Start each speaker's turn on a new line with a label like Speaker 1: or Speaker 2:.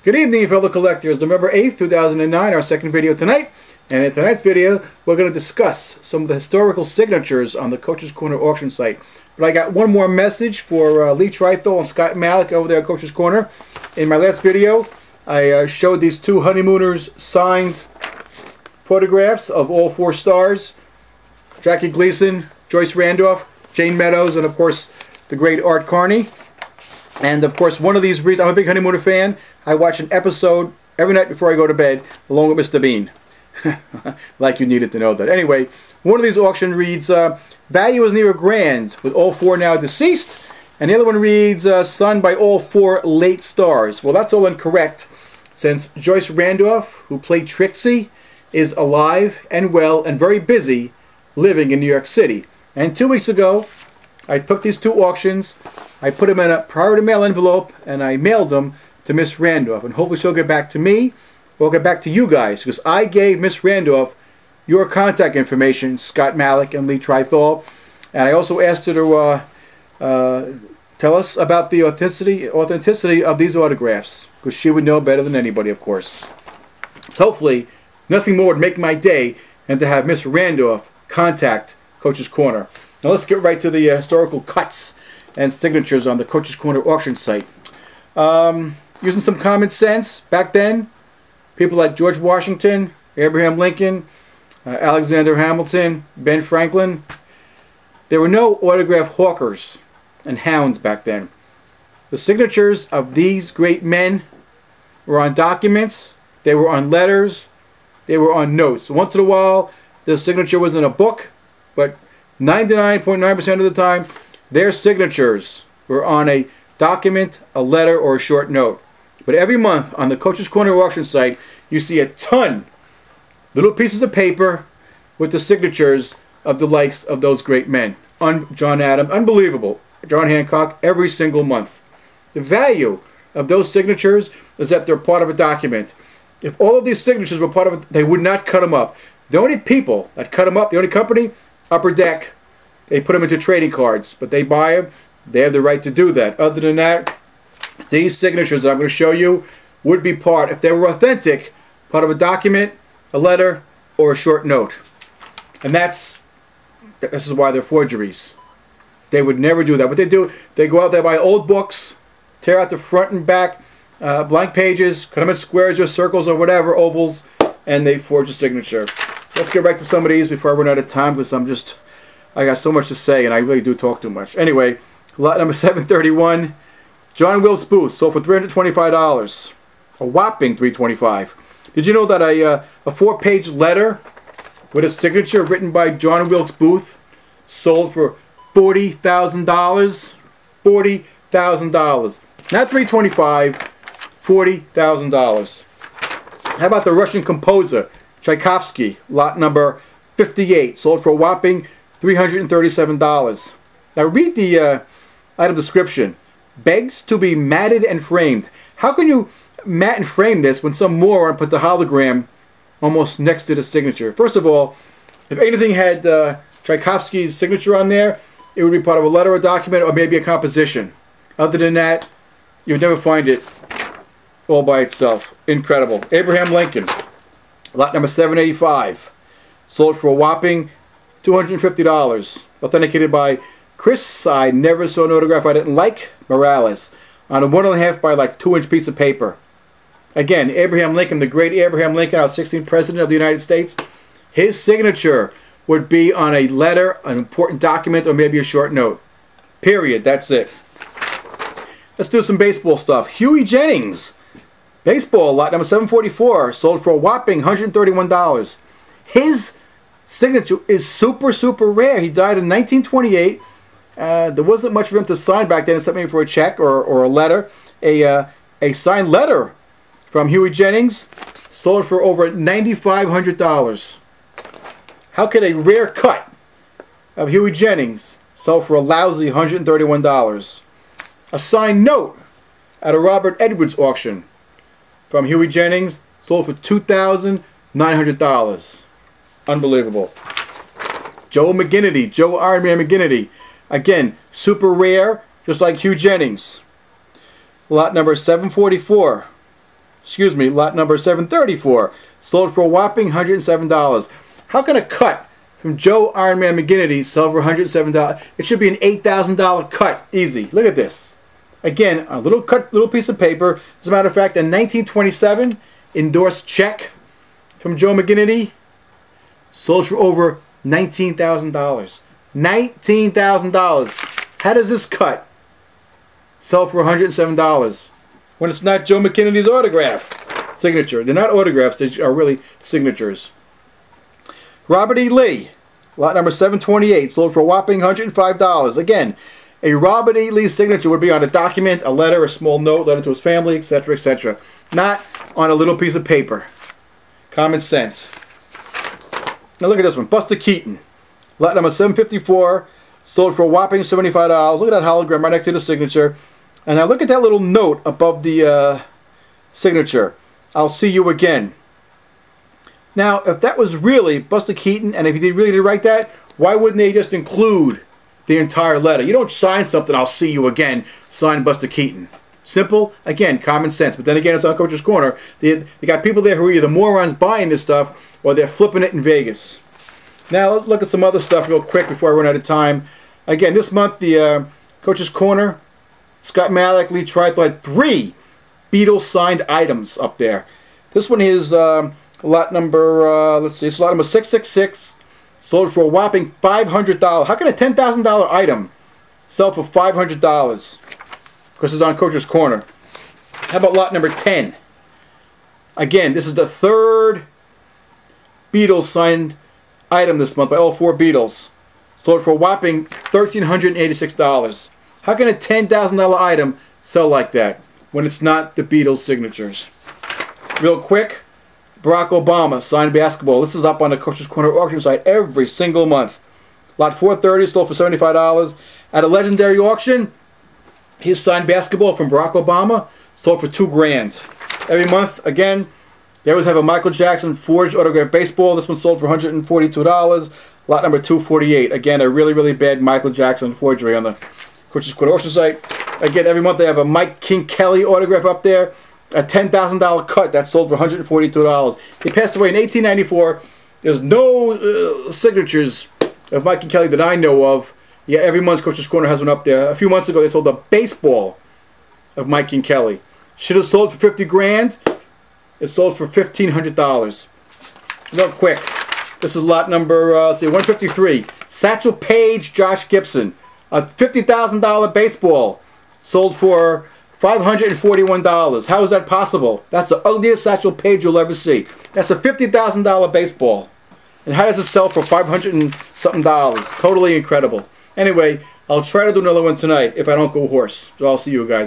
Speaker 1: Good evening, fellow collectors. November 8th, 2009, our second video tonight. And in tonight's video, we're going to discuss some of the historical signatures on the Coach's Corner auction site. But I got one more message for Lee Trithole and Scott Malik over there at Coach's Corner. In my last video, I showed these two honeymooners signed photographs of all four stars. Jackie Gleason, Joyce Randolph, Jane Meadows, and of course, the great Art Carney. And of course, one of these reads, I'm a big Honeymooner fan. I watch an episode every night before I go to bed, along with Mr. Bean. Like you needed to know that. Anyway, one of these auction reads, value is near grand, with all four now deceased. And the other one reads, son by all four late stars. Well, that's all incorrect, since Joyce Randolph, who played Trixie, is alive and well and very busy living in New York City. And 2 weeks ago, I took these two auctions, I put them in a priority mail envelope, and I mailed them to Miss Randolph. And hopefully she'll get back to me, or get back to you guys, because I gave Miss Randolph your contact information, Scott Malik and Lee Trithole. And I also asked her to tell us about the authenticity of these autographs, because she would know better than anybody, of course. Hopefully, nothing more would make my day than to have Miss Randolph contact Coach's Corner. Now let's get right to the historical cuts and signatures on the Coach's Corner auction site. Using some common sense, back then, people like George Washington, Abraham Lincoln, Alexander Hamilton, Ben Franklin, there were no autograph hawkers and hounds back then. The signatures of these great men were on documents, they were on letters, they were on notes. Once in a while, the signature was in a book, but 99.9% of the time, their signatures were on a document, a letter, or a short note. But every month on the Coach's Corner auction site, you see a ton, little pieces of paper with the signatures of the likes of those great men. John Adams, unbelievable. John Hancock, every single month. The value of those signatures is that they're part of a document. If all of these signatures were part of it, they would not cut them up. The only people that cut them up, the only company, Upper Deck, they put them into trading cards, but they buy them. They have the right to do that. Other than that, these signatures that I'm going to show you would be part, if they were authentic, part of a document, a letter, or a short note. And this is why they're forgeries. They would never do that. What they do, they go out there, buy old books, tear out the front and back, blank pages, cut them in squares or circles or whatever, ovals, and they forge a signature. Let's get back to some of these before I run out of time, because I got so much to say, and I really do talk too much. Anyway, lot number 731, John Wilkes Booth, sold for $325. A whopping $325. Did you know that a 4-page letter with a signature written by John Wilkes Booth sold for $40,000? $40,000. Not $325, $40,000. How about the Russian composer Tchaikovsky, lot number 58, sold for a whopping $337. Now read the item description. Begs to be matted and framed. How can you mat and frame this when some moron put the hologram almost next to the signature? First of all, if anything had Tchaikovsky's signature on there, it would be part of a letter, a document, or maybe a composition. Other than that, you would never find it all by itself. Incredible. Abraham Lincoln, lot number 785, sold for a whopping $250. Authenticated by Chris, I never saw an autograph I didn't like, Morales, on a 1.5 by like 2-inch piece of paper. Again, Abraham Lincoln, the great Abraham Lincoln, our 16th president of the United States, his signature would be on a letter, an important document, or maybe a short note. Period. That's it. Let's do some baseball stuff. Huey Jennings, baseball, lot number 744, sold for a whopping $131. His signature is super, super rare. He died in 1928. There wasn't much for him to sign back then, except maybe for a check or a letter. A signed letter from Huey Jennings sold for over $9,500. How could a rare cut of Huey Jennings sell for a lousy $131? A signed note at a Robert Edwards auction from Huey Jennings sold for $2,900. Unbelievable. Joe McGinnity, Joe Iron Man McGinnity. Again, super rare, just like Huey Jennings. Lot number 744. excuse me, lot number 734, sold for a whopping $107. How can a cut from Joe Iron Man McGinnity sell for $107? It should be an $8,000 cut, easy. Look at this. Again, a little piece of paper. As a matter of fact, a 1927 endorsed check from Joe McGinnity sold for over $19,000. $19,000. How does this cut sell for $107 when it's not Joe McGinnity's autograph signature? They're not autographs, they are really signatures. Robert E. Lee, lot number 728, sold for a whopping $105. Again, a Robert E. Lee signature would be on a document, a letter, a small note, letter to his family, etc., etc. Not on a little piece of paper. Common sense. Now look at this one. Buster Keaton, lot number 754, sold for a whopping $75. Look at that hologram right next to the signature. And now look at that little note above the signature. I'll see you again. Now, if that was really Buster Keaton, and if he really did write that, why wouldn't they just include the entire letter? You don't sign something, I'll see you again, sign Buster Keaton. Simple, again, common sense. But then again, it's on Coach's Corner. They got people there who are either morons buying this stuff or they're flipping it in Vegas. Now, let's look at some other stuff real quick before I run out of time. Again, this month, the Coach's Corner, Scott Malick, Lee Triton had 3 Beatles signed items up there. This one is lot number, let's see, it's lot number 666, sold for a whopping $500. How can a $10,000 item sell for $500? Because it's on Coach's Corner. How about lot number 10? Again, this is the 3rd Beatles signed item this month by all 4 Beatles. Sold for a whopping $1,386. How can a $10,000 item sell like that when it's not the Beatles signatures? Real quick, Barack Obama signed basketball. This is up on the Coach's Corner auction site every single month. Lot 430 sold for $75. At a legendary auction, his signed basketball from Barack Obama sold for $2 grand. Every month, again, they always have a Michael Jackson forged autographed baseball. This one sold for $142. Lot number 248. Again, a really, really bad Michael Jackson forgery on the Coach's Corner auction site. Again, every month they have a Mike King Kelly autograph up there. A $10,000 cut that sold for $142. He passed away in 1894. There's no signatures of Mike and Kelly that I know of. Yeah, every month Coach's Corner has one up there. A few months ago they sold a baseball of Mike and Kelly. Should have sold for 50 grand. It sold for $1,500. Real quick, this is lot number 153. Satchel Paige, Josh Gibson, a $50,000 baseball sold for $541. How is that possible? That's the ugliest Satchel Paige you'll ever see. That's a $50,000 baseball. And how does it sell for $500 and something? Totally incredible. Anyway, I'll try to do another one tonight if I don't go hoarse. So I'll see you guys later.